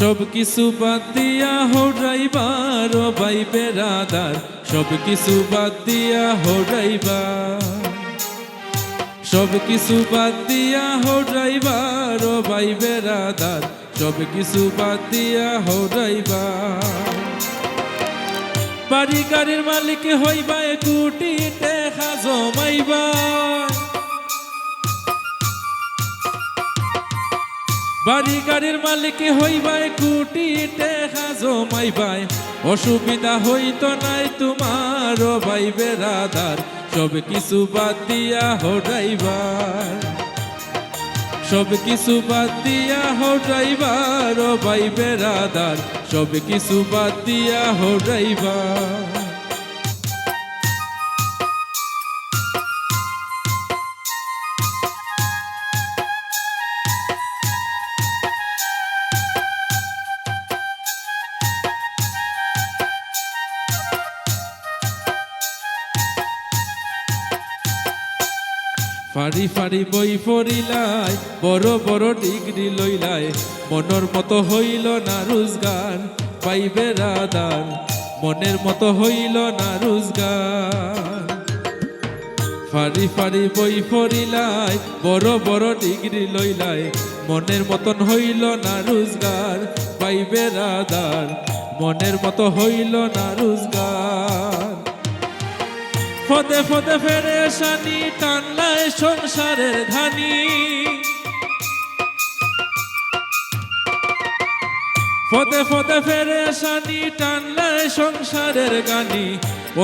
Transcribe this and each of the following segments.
সব কিছু বাদ দিয়া হো ড্রাইভার ও ভাই বেরাদার, সব কিছু বাদ দিয়া হো ড্রাইভার, সব কিছু বাদ দিয়া হো ড্রাইভার ও ভাই বেরাদার, সব কিছু বাদ দিয়া হো ড্রাইভার। বাড়ি গাড়ির মালিক হইবা কোটি টাকা জমাইবা, বাড়ি গাড়ির মালিক হইবাই কোটি টাকা জমাইবাই, অসুবিধা হইতো নাই তোমার ও ভাই বেরাদার, সব কিছু বাদ দিয়া হো ড্রাইভার, সব কিছু বাদ দিয়া হো ড্রাইভার ও ভাই বেরাদার, সব কিছু বাদ দিয়া হো ড্রাইভার। ফাড়ি ফাড়ি বই পড়িলাই, বড় বড় ডিগ্রি লইলাই, মনের মতো হইল না রোজগার ভাই বেরাদার, মনের মতো হইল না রোজগার। ফাড়ি ফাড়ি বই পড়িলাই, বড় বড় ডিগ্রি লইলাই, মনের মতন হইল না রোজগার ভাই বেরাদার, মনের মতো হইল না রোজগার। ফদে ফদে ফেরেশানি টানলায় সংসারের ধানি, ফদে ফদে ফেরেশানি টানলায় সংসারের গানি,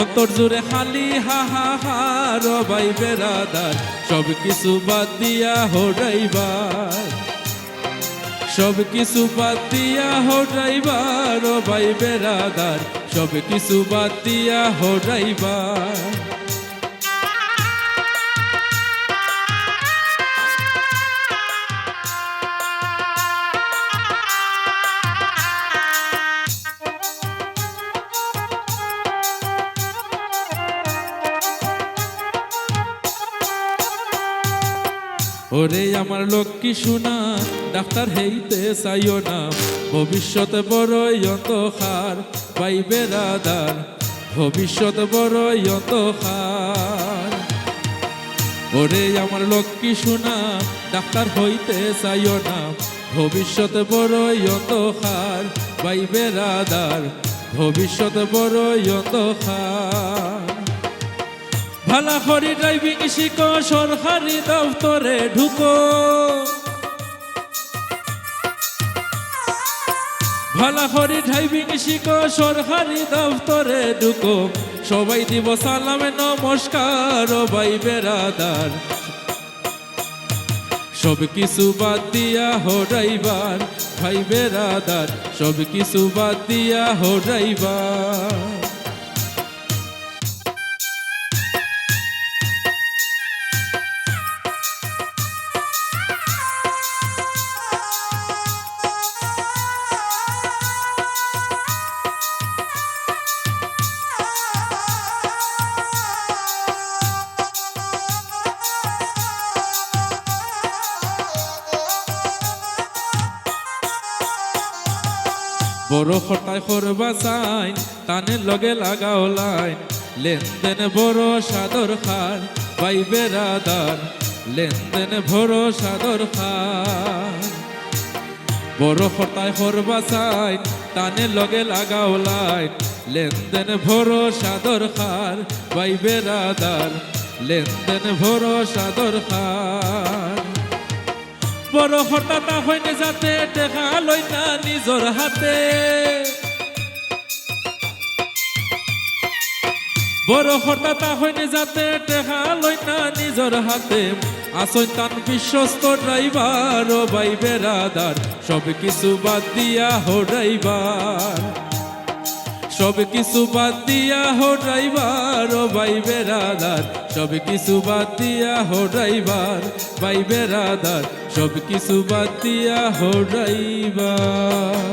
অন্তর জুড়ে খালি হা হা হার ভাই বেরাদার, সব কিছু বাদ দিয়া হো ড্রাইভার, সব কিছু বাদ দিয়া হো ড্রাইভার ও ভাই বেরাদার, সব কিছু বাদ দিয়া হো ড্রাইভার। ওরে আমার লক্ষ্মী সোনা, ডাক্তার হইতে চাইও না, ভবিষ্যৎ বড়ই অন্ধকার ভাই বেরাদার, ভবিষ্যৎ বড়ই অন্ধকার। ওরে আমার লক্ষ্মী সোনা, ডাক্তার হইতে চাইও না, ভবিষ্যৎ বড়ই অন্ধকার ভাই বেরাদার, ভবিষ্যৎ বড়ই অন্ধকার। ভালা করে ড্রাইভিং শিখো, সরকারি দপ্তরে ঢুকো, ভালা করে ড্রাইভিং শিখো, সরকারি দপ্তরে ঢুকো, সবাই দিব সালামে নমস্কার ও ভাই বেরাদার, সব কিছু বাদ দিয়া হো ড্রাইভার ভাই বেরাদার, সব কিছু বাদ দিয়া হো ড্রাইভার। বড় হঠায় করবা চাইন, তানে লগে লাগাও লাইন, লেনদেন বড় সাদর খার ভাই বেরাদার, লেনদেন বড় সাদর খার। বড় হঠায় করবা চাইন, তানে লগে লাগাও লাইন, লেনদেন বড় সাদর খার ভাই বেরাদার, লেনদেন বড় সাদর খার। বড় হঠাৎ হইনে যাতে টেকা লই না নিজর হাতে, বড় হঠাৎ হইনে যাতে টেকা লই না নিজর হাতে, আসই তান বিশ্বস্ত ড্রাইভার ও ভাই বেরাদার, সব কিছু বাদ দিয়া হো ড্রাইভার, সব কিছু বাদ দিয়া হো ড্রাইভার ও ভাই বেরাদার, সব কিছু বাদ দিয়া হো ড্রাইভার ভাই বেরাদার, সব কিছু বাদ দিয়া হো ড্রাইভার।